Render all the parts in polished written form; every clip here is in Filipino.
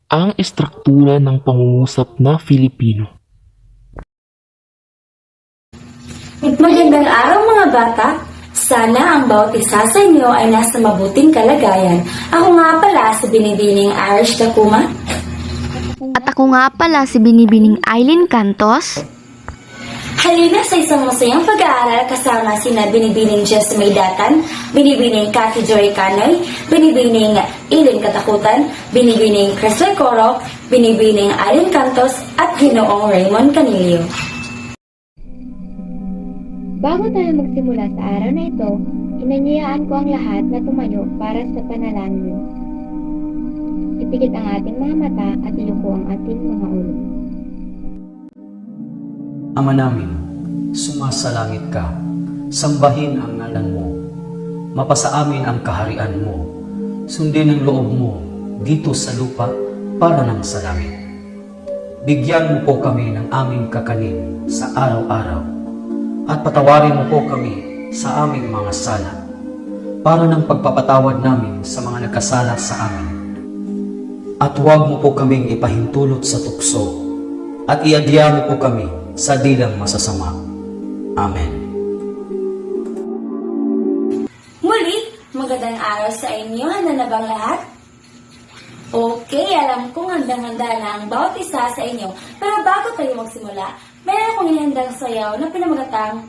ang estruktura ng pangungusap na Filipino. Magandang araw mga bata! Sana ang bawat isa sa inyo ay nasa mabuting kalagayan. Ako nga pala si Binibining Irish Takuma. At ako nga pala si Binibining Aileen Cantos. Halina sa isang masayang pag-aaral kasama sina Binibining Jess Maydatan, Binibining Cathy Joy Canoy, Binibining Eileen Katakutan, Binibining Crystal Coro, Binibining Aileen Cantos at Ginoong Raymond Canilio. Bago tayo magsimula sa araw na ito, inanyayaan ko ang lahat na tumayo para sa panalangin. Ipikit ang ating mga mata at iyuko ang ating mga ulo. Ama namin, sumasalangit ka, sambahin ang ngalan mo, mapasa amin ang kaharian mo, sundin ang loob mo dito sa lupa para ng sa langit. Bigyan mo po kami ng aming kakanin sa araw-araw at patawarin mo po kami sa aming mga sala para ng pagpapatawad namin sa mga nagkasala sa amin. At huwag mo po kaming ipahintulot sa tukso at iadya mo po kami sa dilang masasama. Amen. Muli, magandang araw sa inyo. Handa na bang lahat? Okay, alam kong handang-handa na ang bawat isa sa inyo. Pero bago tayo magsimula, meron akong ihandang sayaw na pinamagatang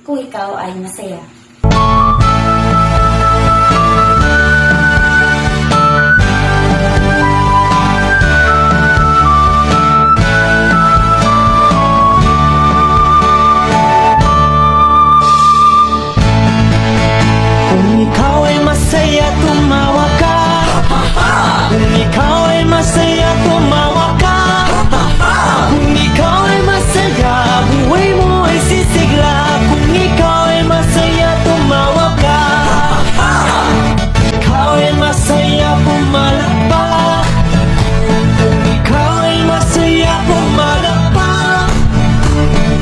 Kung Ikaw Ay Masaya. Kung ikaw ay masaya, tumawa ka. Kung ikaw ay masaya, tumawa ka. Kung ikaw ay masaya, buhay mo ay sisigla. Kung ikaw ay masaya, tumawa ka. Ikaw ay masaya, pumalakpak. Kung ikaw ay masaya, pumalakpak.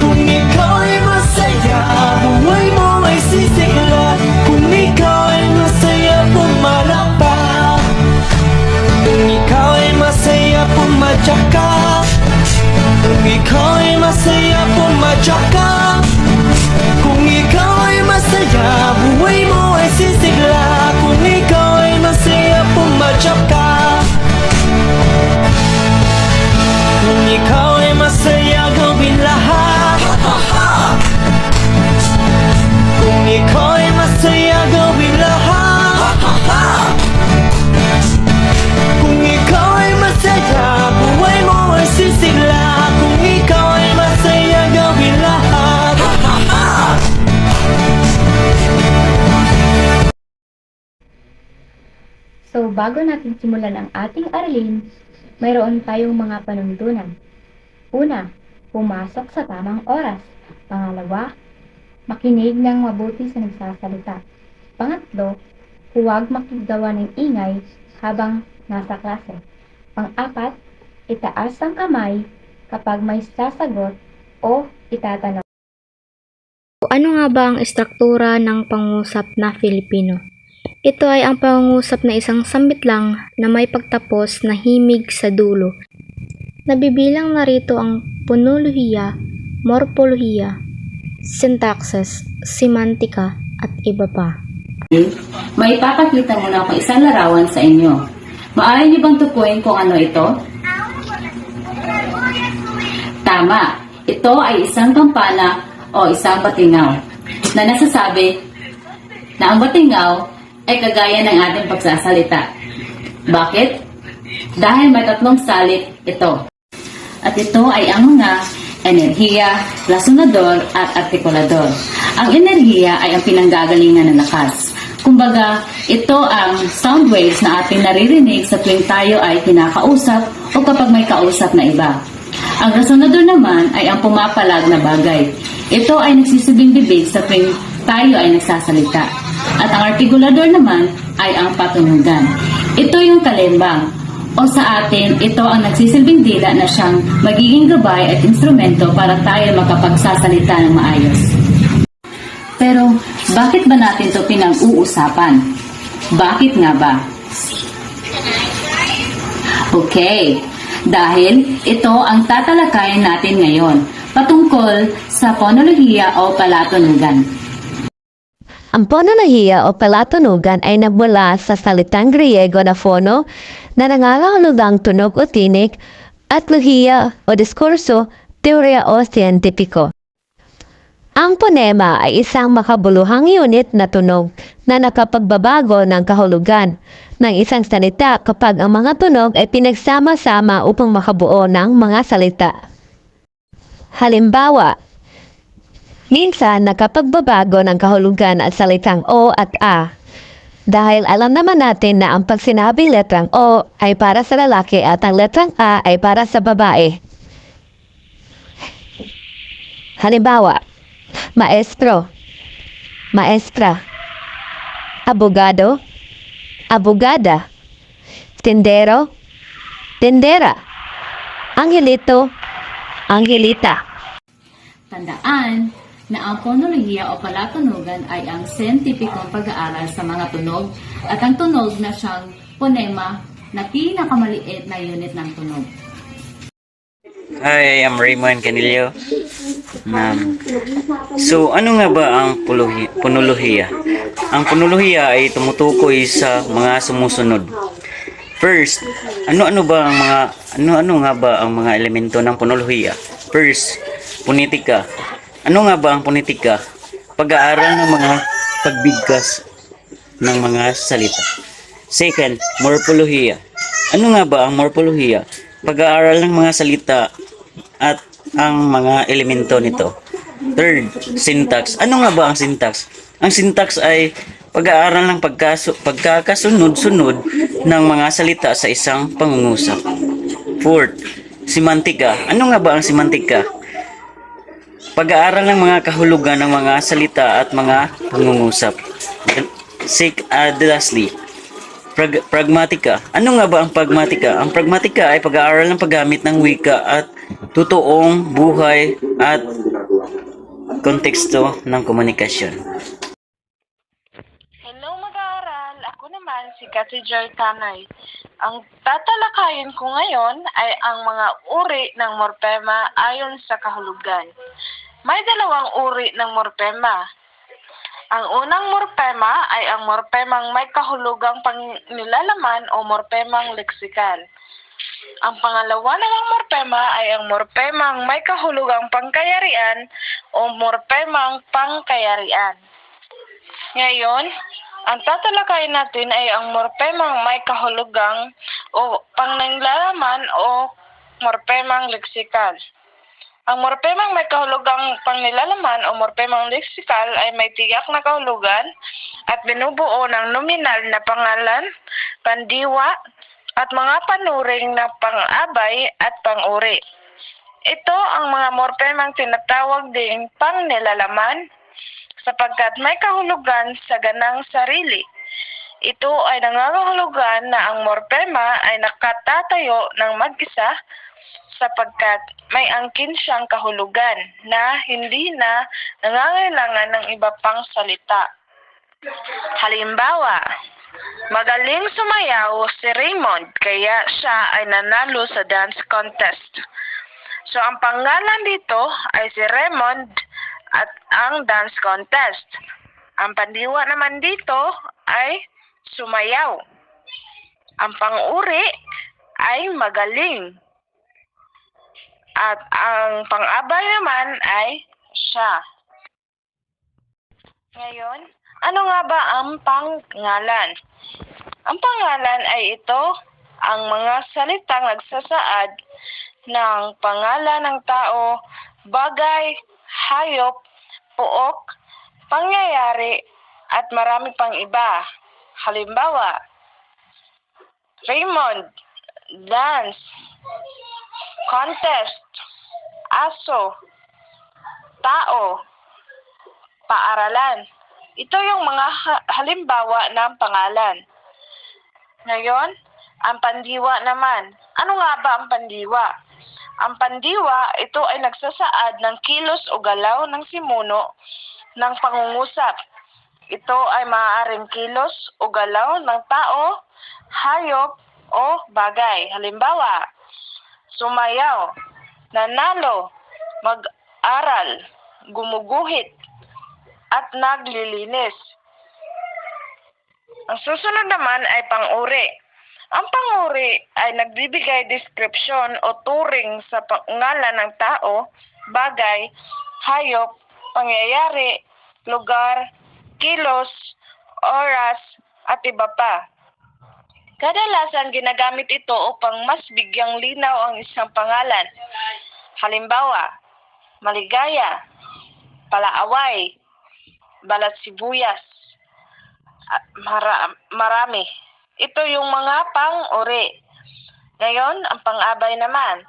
Kung ikaw ay masaya, buhay mo ay sisigla. Kung ikaw ay masaya, pumalakpak. Kung ikaw ay masaya, pumadyak ka. Kung ikaw ay masaya, pumadyak ka. Kung ikaw ay masaya, buhay mo ay sisigla. Kung ikaw ay masaya, pumadyak ka. Kung ikaw ay masaya, gawin lahat. Kung ikaw ay masaya, gawin lahat. Kung ikaw ay masaya, buhay mo ay sisigla. Kung ikaw ay masaya, gawin lahat. So, bago natin simulan ang ating aralin, mayroon tayong mga panuntunan. Una, pumasok sa tamang oras. Pangalawa, makinig ng mabuti sa nagsasalita. Pangatlo, huwag makigawa ng ingay habang nasa klase. Pang-apat, itaas ang kamay kapag may sasagot o itatanong. Ano nga ba ang estruktura ng pangungusap na Filipino? Ito ay ang pangungusap na isang sambit lang na may pagtapos na himig sa dulo. Nabibilang narito ang ponolohiya, morpolohiya, syntaxis, semantika, at iba pa. May ipapakita muna akong isang larawan sa inyo. Maaari niyo bang tukuyin kung ano ito? Tama. Ito ay isang kampana o isang batingaw na nasasabi na ang batingaw ay kagaya ng ating pagsasalita. Bakit? Dahil may tatlong salit ito. At ito ay ang mga enerhiya, resonador at artikulador. Ang enerhiya ay ang pinanggagalingan ng lakas. Kumbaga, ito ang sound waves na ating naririnig sa tuwing tayo ay kinakausap o kapag may kausap na iba. Ang resonador naman ay ang pumapalag na bagay. Ito ay nagsisilbing bibig sa tuwing tayo ay nagsasalita. At ang artikulador naman ay ang patunugan. Ito yung kalembang. O sa atin, ito ang nagsisilbing dila na siyang magiging gabay at instrumento para tayo makapagsasalita ng maayos. Pero, bakit ba natin ito pinag-uusapan? Bakit nga ba? Okay, dahil ito ang tatalakayin natin ngayon patungkol sa ponolohiya o palatunugan. Ang ponolohiya o palatunugan ay nagmula sa salitang Griego na phono na nangangahulugang tunog o tinig at lohiya o diskurso, teorya o siyentipiko. Ang ponema ay isang makabuluhang unit na tunog na nakapagbabago ng kahulugan ng isang salita kapag ang mga tunog ay pinagsama-sama upang makabuo ng mga salita. Halimbawa, minsan nakapagbabago ng kahulugan at salitang O at A. Dahil alam naman natin na ang pag sinabing letrang O ay para sa lalaki at ang letrang A ay para sa babae. Halimbawa, maestro, maestra, abogado, abogada, tindero, tindera, angelito, angelita. Tandaan na ang ponolohiya o palatunugan ay ang siyentipikong pag-aaral sa mga tunog at ang tunog na siyang ponema na pinakamaliit na unit ng tunog. Hi, I'm Raymond Canillo. So, ano nga ba ang ponolohiya? Ang ponolohiya ay tumutukoy sa mga sumusunod. First, ano-ano nga ba ang mga elemento ng ponolohiya? First, punetika. Ano nga ba ang punetika? Pag-aaral ng mga pagbigkas ng mga salita. Second, morpolohiya. Ano nga ba ang morpolohiya? Pag-aaral ng mga salita at ang mga elemento nito. Third, syntax. Ano nga ba ang syntax? Ang syntax ay pag-aaral ng pagkakasunod-sunod ng mga salita sa isang pangungusap. Fourth, semantika. Ano nga ba ang semantika? Pag-aaral ng mga kahulugan ng mga salita at mga pangungusap. Lastly, pragmatika. Ano nga ba ang pragmatika? Ang pragmatika ay pag-aaral ng paggamit ng wika at totoong buhay at konteksto ng komunikasyon. Hello mag-aaral! Ako naman si Kati Joy Tanay. Ang tatalakayin ko ngayon ay ang mga uri ng morpema ayon sa kahulugan. May dalawang uri ng morpema. Ang unang morpema ay ang morpemang may kahulugang panglalaman o morpemang leksikal. Ang pangalawa namang morpema ay ang morpemang may kahulugang pangkayarian o morpemang pangkayarian. Ngayon, ang tatalakayin natin ay ang morpemang may kahulugang o panglalaman o morpemang leksikal. Ang morpemang may kahulugang panglalaman o morpemang leksikal ay may tiyak na kahulugan at binubuo ng nominal na pangalan, pandiwa, at mga panuring na pang-abay at pang-uri. Ito ang mga morpemang tinatawag ding pangnilalaman sapagkat may kahulugan sa ganang sarili. Ito ay nangangahulugan na ang morpema ay nakatatayo ng mag-isa sapagkat may angkin siyang kahulugan na hindi na nangangailangan ng iba pang salita. Halimbawa, magaling sumayaw si Raymond kaya siya ay nanalo sa dance contest. So ang pangalan dito ay si Raymond at ang dance contest. Ang pandiwa naman dito ay sumayaw. Ang pang-uri ay magaling. At ang pang-abay naman ay siya. Ngayon, ano nga ba ang pangalan? Ang pangalan ay ito ang mga salitang nagsasaad ng pangalan ng tao, bagay, hayop, puok, pangyayari, at marami pang iba. Halimbawa, Raymond, dance, contest, aso, tao, paaralan. Ito yung mga halimbawa ng pangalan. Ngayon, ang pandiwa naman. Ano nga ba ang pandiwa? Ang pandiwa, ito ay nagsasaad ng kilos o galaw ng simuno ng pangungusap. Ito ay maaaring kilos o galaw ng tao, hayop, o bagay. Halimbawa, sumayaw, nanalo, mag-aral, gumuguhit, at naglilinis. Ang susunod naman ay pang-uri. Ang pang-uri ay nagbibigay description o turing sa pangalan ng tao, bagay, hayop, pangyayari, lugar, kilos, oras, at iba pa. Kadalasan ginagamit ito upang mas bigyang linaw ang isang pangalan. Halimbawa, maligaya, palaaway, balat sibuyas, at marami. Ito yung mga pang-uri. Ngayon, ang pang-abay naman.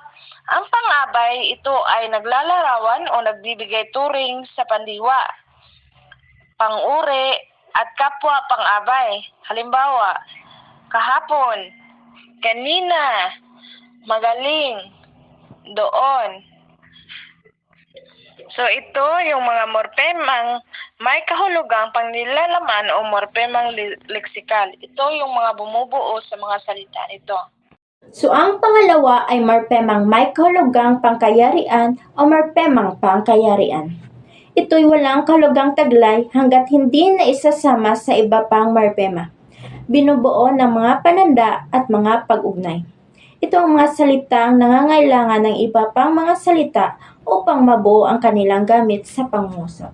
Ang pang-abay, ito ay naglalarawan o nagbibigay turing sa pandiwa, pang-uri, at kapwa pang-abay. Halimbawa, kahapon, kanina, magaling, doon. So ito yung mga morpemang may kahulugang pangnilalaman o morpemang leksikal. Ito yung mga bumubuo sa mga salita nito. So ang pangalawa ay morpemang may kahulugang pangkayarian o morpemang pangkayarian. Ito'y walang kahulugang taglay hanggat hindi na isasama sa iba pang morpema. Binubuo ng mga pananda at mga pag-ugnay. Ito ang mga salitang nangangailangan ng iba pang mga salita upang mabuo ang kanilang gamit sa pangungusap.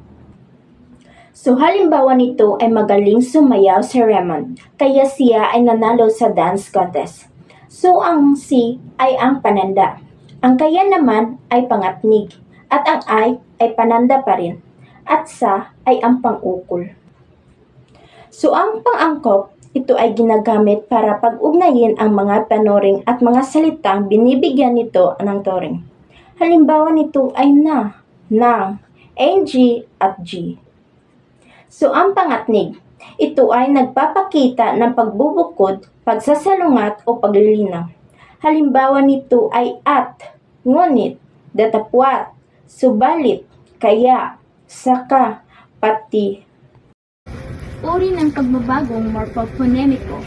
So halimbawa nito ay magaling sumayaw si Raymond, kaya siya ay nanalo sa dance contest. So ang si ay ang pananda, ang kaya naman ay pangatnig, at ang ay pananda pa rin, at sa ay ang pangukol. So ang pangangkop, ito ay ginagamit para pag-ugnayin ang mga panoring at mga salitang binibigyan nito ng turing. Halimbawa nito ay na, nang, ng, at g. So ang pangatnig, ito ay nagpapakita ng pagbubukod, pagsasalungat o paglilinaw. Halimbawa nito ay at, ngunit, datapwat, subalit, kaya, saka, pati. Uri ng pagbabagong morphoponemiko.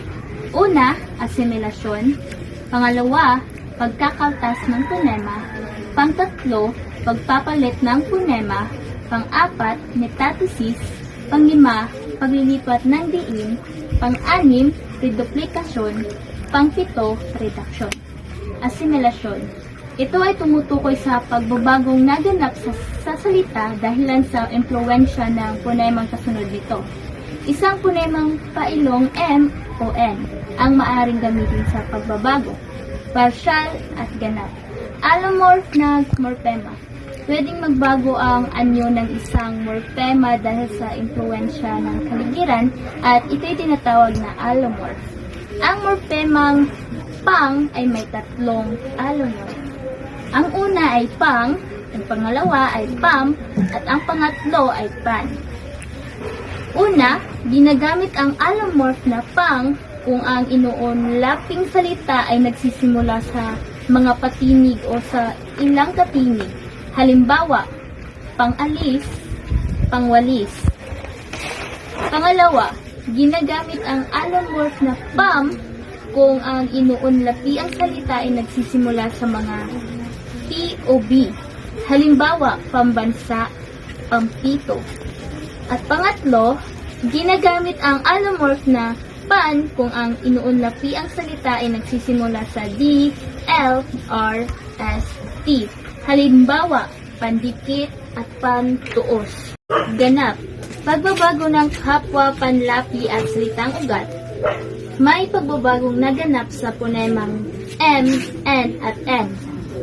Una, asimilasyon. Pangalawa, pagkakaltas ng punema. Pangtatlo, pagpapalit ng punema. Pang-apat, metathesis. Pang-lima, paglilipat ng diin. Pang-anim, reduplikasyon. Pang-pito, reduction. Asimilasyon. Ito ay tumutukoy sa pagbabagong naganap sa salita dahilan sa impluwensya ng punemang kasunod nito. Isang punemang pailong M o N ang maaring gamitin sa pagbabago, partial at ganap. Allomorph na morpema. Pwedeng magbago ang anyo ng isang morpema dahil sa impluwensya ng kapaligiran at ito'y tinatawag na allomorph. Ang morpemang pang ay may tatlong allomorph. Ang una ay pang, ang pangalawa ay pam, at ang pangatlo ay pan. Una, ginagamit ang allomorph na pang kung ang inuunlaping salita ay nagsisimula sa mga patinig o sa ilang katinig. Halimbawa, pang-alis, pangwalis. Pangalawa, ginagamit ang allomorph na pam kung ang inuunlapi ang salita ay nagsisimula sa mga P o B. Halimbawa, pambansa, pampito. At pangatlo, ginagamit ang allomorph na pan kung ang inuunlapi ang salita ay nagsisimula sa D, L, R, S, T. Halimbawa, pandikit at pantuos. Ganap, pagbabago ng kapwa panlapi at salitang ugat. May pagbabagong naganap sa punemang M, N at N.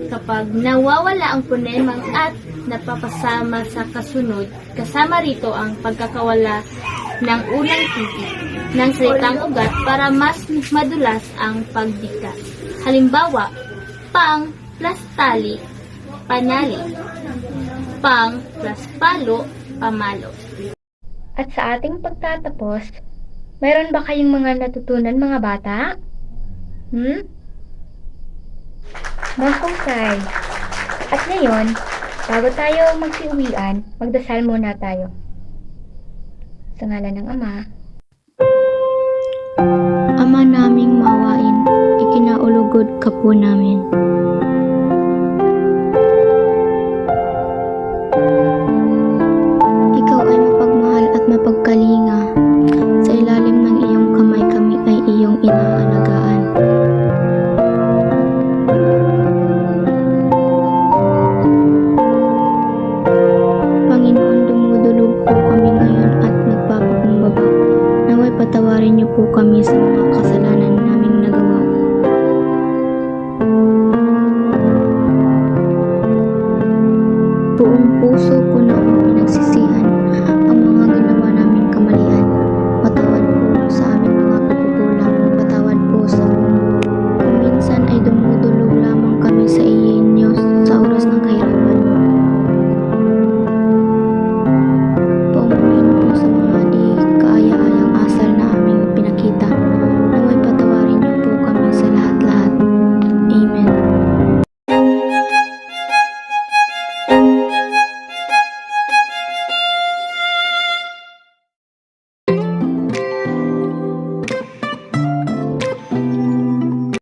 Kapag nawawala ang punemang at napapasama sa kasunod, kasama rito ang pagkakawala ng unang titik ng salitang ugat para mas madulas ang pagdikas. Halimbawa, pang plus tali, panali. Pang plus palo, pamalo. At sa ating pagtatapos, mayroon ba kayong mga natutunan mga bata? Mahusay. At ngayon, bago tayo magsiuwian, magdasal muna tayo. Sa ngalan ng Ama. Ama naming mawain, isinalugod ka po namin. Ikaw ay mapagmahal at mapagkalinga. Sa ilalim ng iyong kamay kami ay iyong inaalagaan. Panginoon, dumudulog po kami ngayon at nagpapakumbaba. Naway patawarin niyo po kami sa mga kasalanan naming nagawa. Buong puso ko na